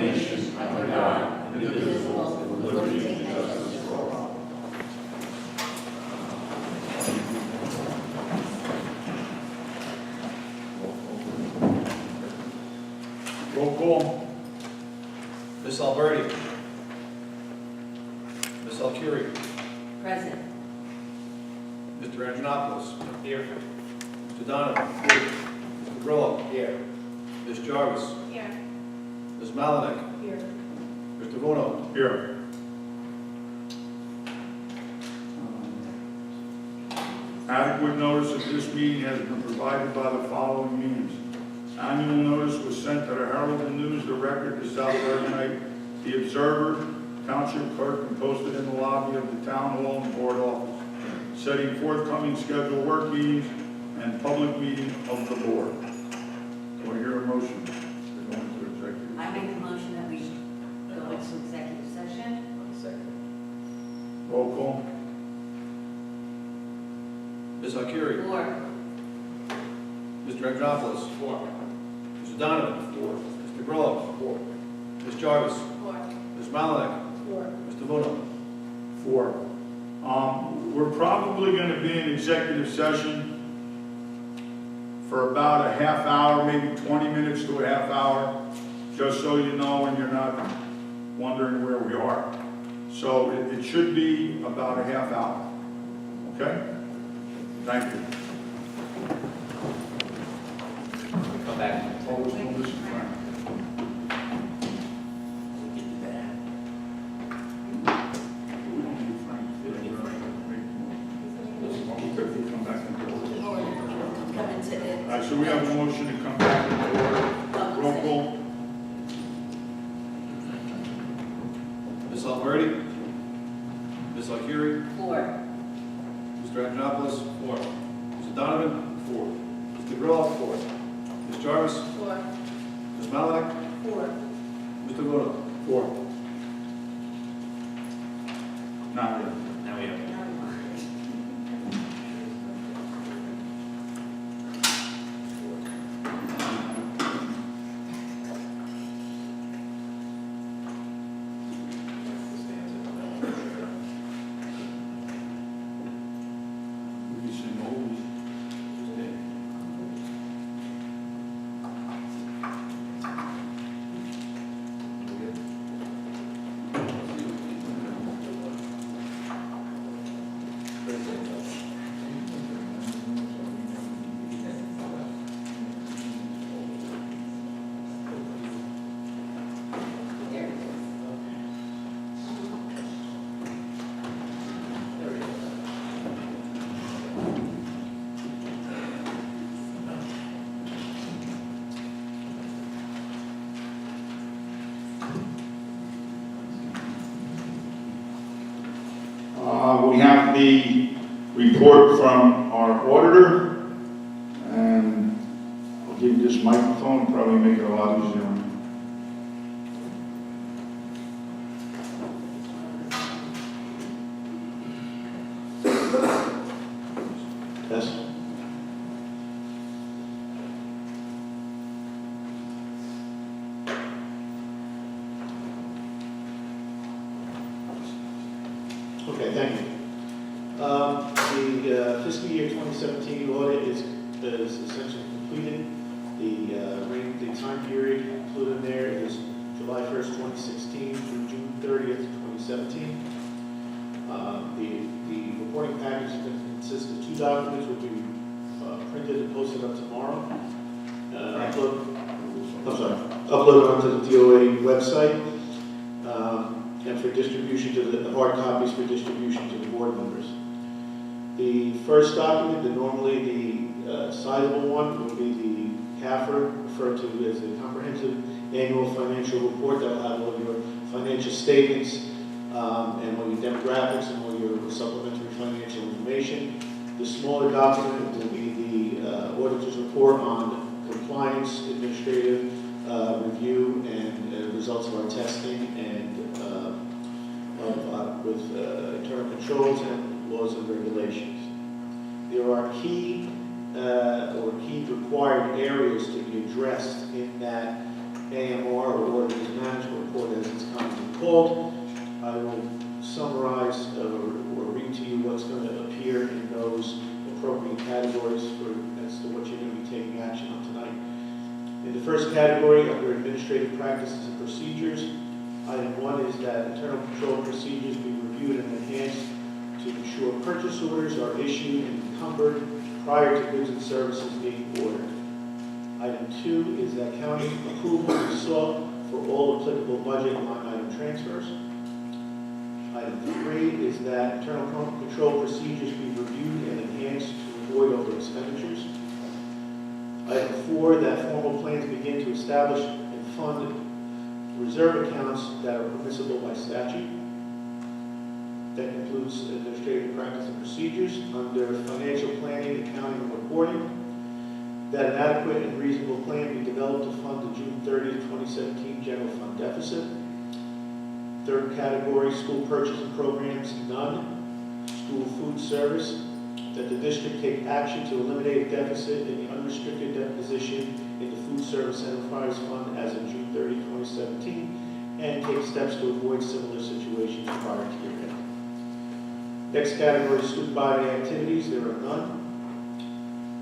nation under God, indivisible, with liberty and justice for all. Roll call. Ms. Alberti. Ms. Alcieri. Present. Mr. Anjanopoulos. Here. Mr. Donovan. Here. Mr. Grillo. Here. Ms. Jarvis. Here. Ms. Malinek. Here. Mr. Vuno. Here. Adequate notice of this meeting has been provided by the following means. Annual notice was sent to the Herald and News, the Record, the South Bergenite, the Observer, Township Clerk, and posted in the lobby of the Town Hall and Board Office, setting forthcoming scheduled work meetings and public meeting of the Board. Do I hear a motion to go into executive? I make a motion that we go into executive session. Second. Roll call. Ms. Alcieri. Four. Mr. Anjanopoulos. Four. Mr. Donovan. Four. Mr. Grillo. Four. Ms. Jarvis. Four. Ms. Malinek. Four. Mr. Vuno. 4. We're probably going to be in executive session for about a half hour, maybe 20 minutes to a half hour, just so you know and you're not wondering where we are. So it should be about a half hour. Okay? Thank you. Come back. Always hold this in front. Come back into order. Come into it. All right, so we have a motion to come back into order. Roll call. Ms. Alberti. Ms. Alcieri. Four. Mr. Anjanopoulos. Four. Mr. Donovan. 4. Mr. Grillo. 4. Ms. Jarvis. Four. Ms. Malinek. Four. Mr. Vuno. 4. Now, Now we have. we sing always. There it is. We have the report from our auditor, and I'll give you this microphone, probably make it a lot easier. Yes? Okay, thank you. The fiscal year 2017 audit is essentially completed. The time period included in there is July 1st, 2016 through June 30th, 2017. The reporting package is going to consist of 2 documents, which will be printed and posted up tomorrow. Uploaded onto the DOA website. And for distribution to the hard copies for distribution to the board members. The first document, normally the sizable one, will be the CAFR, referred to as the Comprehensive Annual Financial Report. That will have all your financial statements and all your demographics and all your supplementary financial information. The smaller document will be the auditor's report on compliance, administrative review, and results of our testing and with internal controls and laws and regulations. There are key required areas to be addressed in that AMR or Auditor's Management called. I will summarize or read to you what's going to appear in those appropriate categories as to what you're going to be taking action on tonight. In the first category, under administrative practices and procedures, item 1 is that internal control procedures be reviewed and enhanced to ensure purchase orders are issued and encumbered prior to goods and services being ordered. Item 2 is that county approval be sought for all applicable budget line item transfers. Item 3 is that internal control procedures be reviewed and enhanced to avoid over expenditures. Item 4, that formal plans begin to establish and fund reserve accounts that are permissible by statute. That includes administrative practice and procedures. Under financial planning, accounting, and reporting, that an adequate and reasonable plan be developed to fund the June 30, 2017 general fund deficit. Third category, school purchasing programs, none. School food service, that the district take action to eliminate a deficit in the unrestricted debt position in the food service enterprise fund as of June 30, 2017, and take steps to avoid similar situations prior to year end. Next category, student body activities, there are none.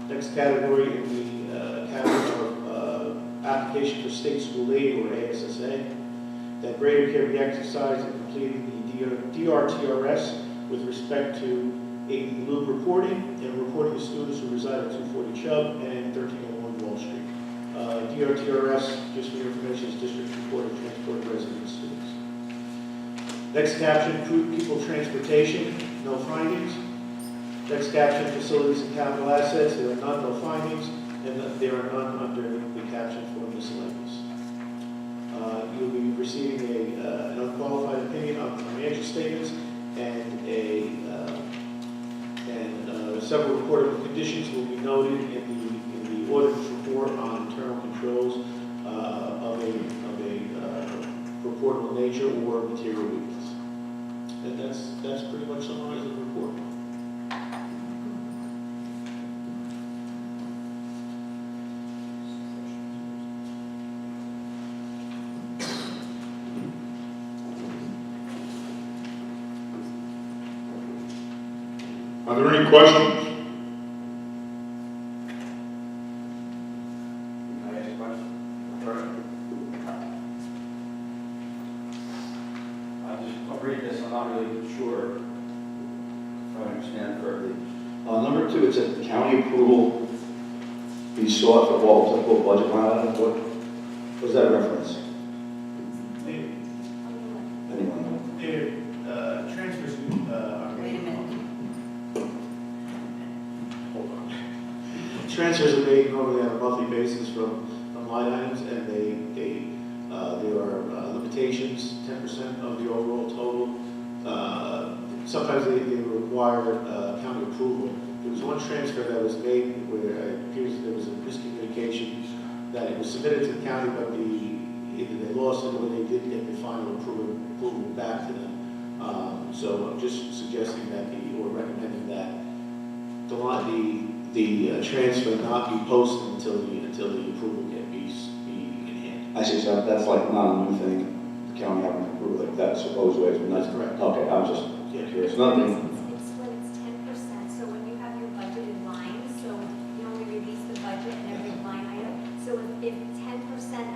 Next category in the category of application for state school aid or ASSA, that greater care be exercised in completing the DRTRS with respect to aid in lieu reporting and reporting to students who reside at 240 Chubb and 1301 Wall Street. DRTRS, just for your information, is District Report of Transported Resident Students. Next caption, people transportation, no findings. Next caption, facilities and capital assets, there are none, no findings, and there are none under the caption for miscellaneous. You'll be receiving an unqualified opinion on the financial statements and several reportable conditions will be noted in the auditor's report on internal controls of a reportable nature or material weakness. And that's pretty much summarized in the report. Are there any questions? Can I ask a question? I'm reading this, I'm not really sure if I understand correctly. Number 2, it said county approval be sought for all applicable budget line items. What is that reference? Anyone? Transfers Wait a minute. Transfers are made normally on a monthly basis from line items, and there are limitations, 10% of the overall total. Sometimes they require county approval. There was one transfer that was made where it appears there was a miscommunication that it was submitted to the county, but either they lost it or they didn't get the final approval back to them. So I'm just suggesting that or recommending that the transfer not be posted until the approval can be in hand. I see, so that's like not a new thing, the county having to approve like that supposedly. That's correct. Okay, I was just curious. Nothing. It's when it's 10%, so when you have your budgeted lines, so you only release the budget and every line item. So if 10%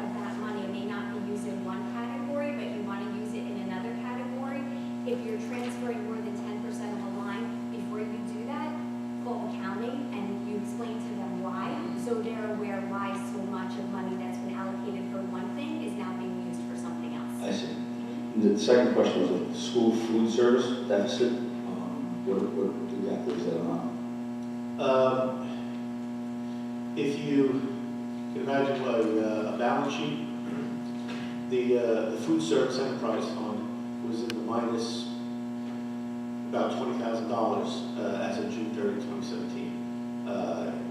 of that money may not be used in one category, but you want to use it in another category, if you're transferring more than 10% of a line, before you do that, call accounting and you explain to them why, so they're aware why so much of money that's been allocated for one thing is now being used for something else. I see. The second question was the school food service deficit. What exactly is that on? If you can imagine a balance sheet, the food service enterprise fund was in the minus about $20,000 as of June 30, 2017.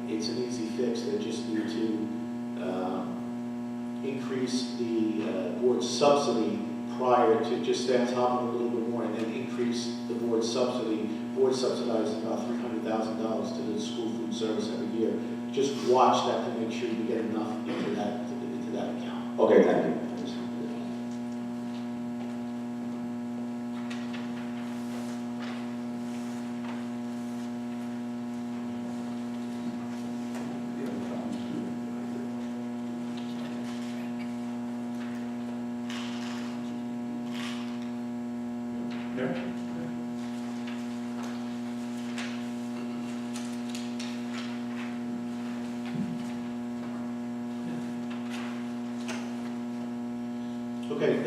It's an easy fix. They just need to increase the board subsidy prior to just stay on top of it a little bit more and then increase the board subsidy. Board subsidizes about $300,000 to the school food service every year. Just watch that to make sure you get enough into that account. Okay, thank you. Yeah. Okay,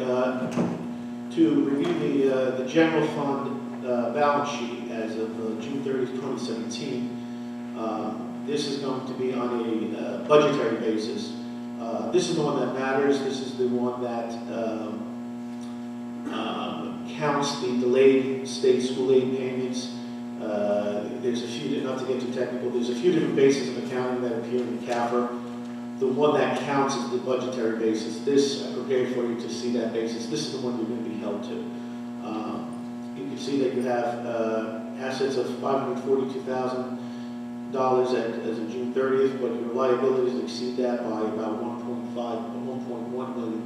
to review the general fund balance sheet as of June 30th, 2017, this is going to be on a budgetary basis. This is the one that matters. This is the one that counts the delayed state school aid payments. There's a few, not to get too technical, there's a few different bases of accounting that appear in the CAFR. The one that counts is the budgetary basis. This, I prepared for you to see that basis. This is the one you're going to be held to. You can see that you have assets of $542,000 as of June 30th, but your liabilities exceed that by about $1.1 million.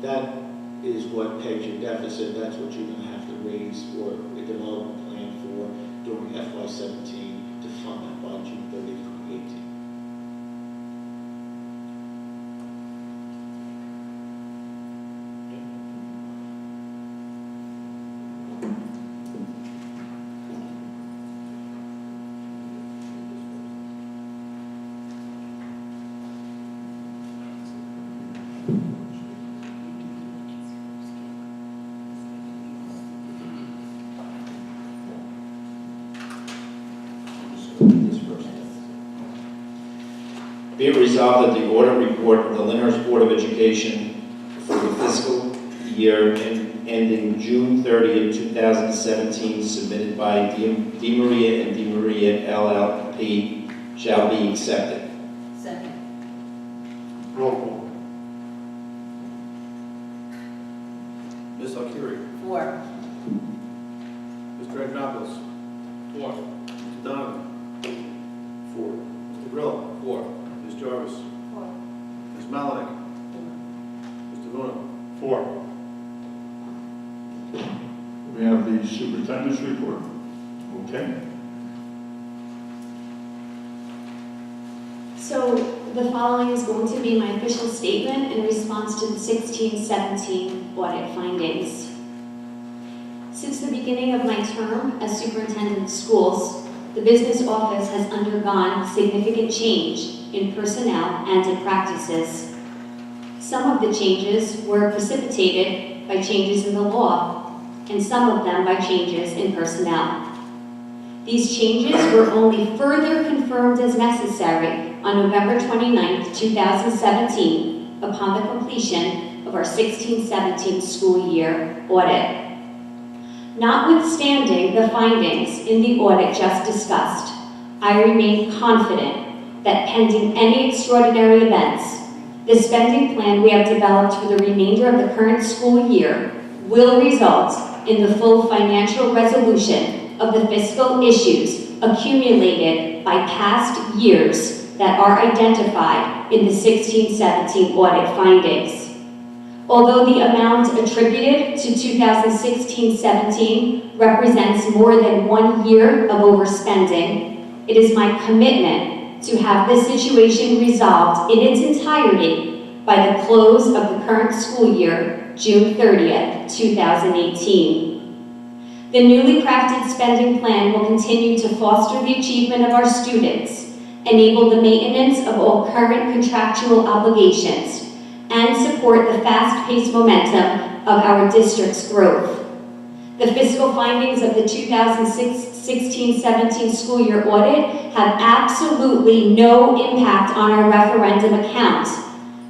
That is what pays your deficit. That's what you're going to have to raise for a development plan for during FY17 to fund that by June 30th, 2018. This first. Be it resolved that the audit report of the Lyndhurst Board of Education for the fiscal year ending June 30th, 2017, submitted by Di Maria and Di Maria LLP, shall be accepted. Second. Roll call. Ms. Alcieri. 4. Mr. Andropoulos. 4. Mr. Donovan. 4. Mr. Grillo. 4. Ms. Jarvis. 4. Ms. Malinick. Mr. Luna. 4. We have the superintendent's report. Okay. So the following is going to be my official statement in response to the 16-17 audit findings. Since the beginning of my term as superintendent of schools, the business office has undergone significant change in personnel and in practices. Some of the changes were precipitated by changes in the law, and some of them by changes in personnel. These changes were only further confirmed as necessary on November 29, 2017, upon the completion of our 16-17 school year audit. Notwithstanding the findings in the audit just discussed, I remain confident that pending any extraordinary events, the spending plan we have developed for the remainder of the current school year will result in the full financial resolution of the fiscal issues accumulated by past years that are identified in the 16-17 audit findings. Although the amount attributed to 2016-17 represents more than 1 year of overspending, it is my commitment to have this situation resolved in its entirety by the close of the current school year, June 30th, 2018. The newly crafted spending plan will continue to foster the achievement of our students, enable the maintenance of all current contractual obligations, and support the fast-paced momentum of our district's growth. The fiscal findings of the 2016-17 school year audit have absolutely no impact on our referendum account,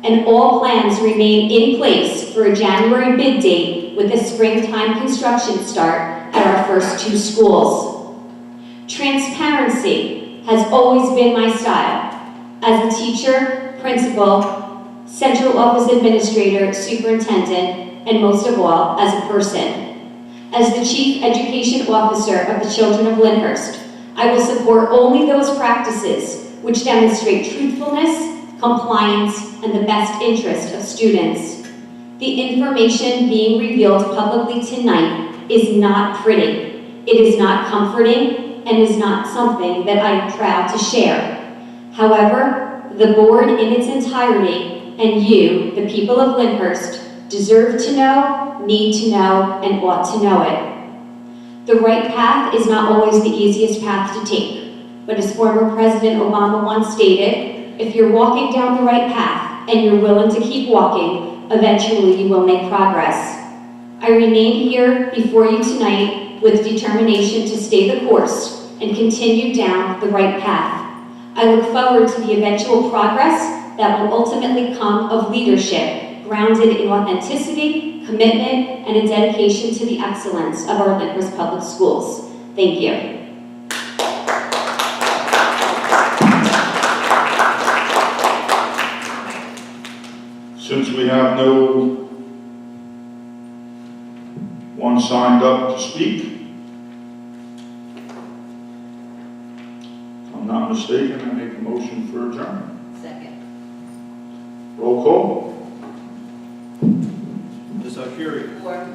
and all plans remain in place for a January bid date with a springtime construction start at our first 2 schools. Transparency has always been my style. As a teacher, principal, central office administrator, superintendent, and most of all, as a person. As the Chief Education Officer of the children of Lyndhurst, I will support only those practices which demonstrate truthfulness, compliance, and the best interest of students. The information being revealed publicly tonight is not pretty. It is not comforting and is not something that I am proud to share. However, the board in its entirety and you, the people of Lyndhurst, deserve to know, need to know, and ought to know it. The right path is not always the easiest path to take, but as former President Obama once stated, if you're walking down the right path and you're willing to keep walking, eventually you will make progress. I remain here before you tonight with determination to stay the course and continue down the right path. I look forward to the eventual progress that will ultimately come of leadership grounded in authenticity, commitment, and a dedication to the excellence of our Lyndhurst Public Schools. Thank you. Since we have no one signed up to speak, if I'm not mistaken, I make a motion for adjournment. Second. Roll call. Ms. Akhiri. 4.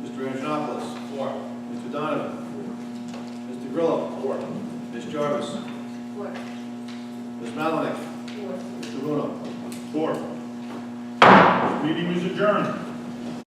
Mr. Antonopoulos. 4. Mr. Donovan. 4. Mr. Grillo. 4. Ms. Jarvis. 4. Ms. Malinick. 4. Mr. Bruno. 4. Meeting is adjourned.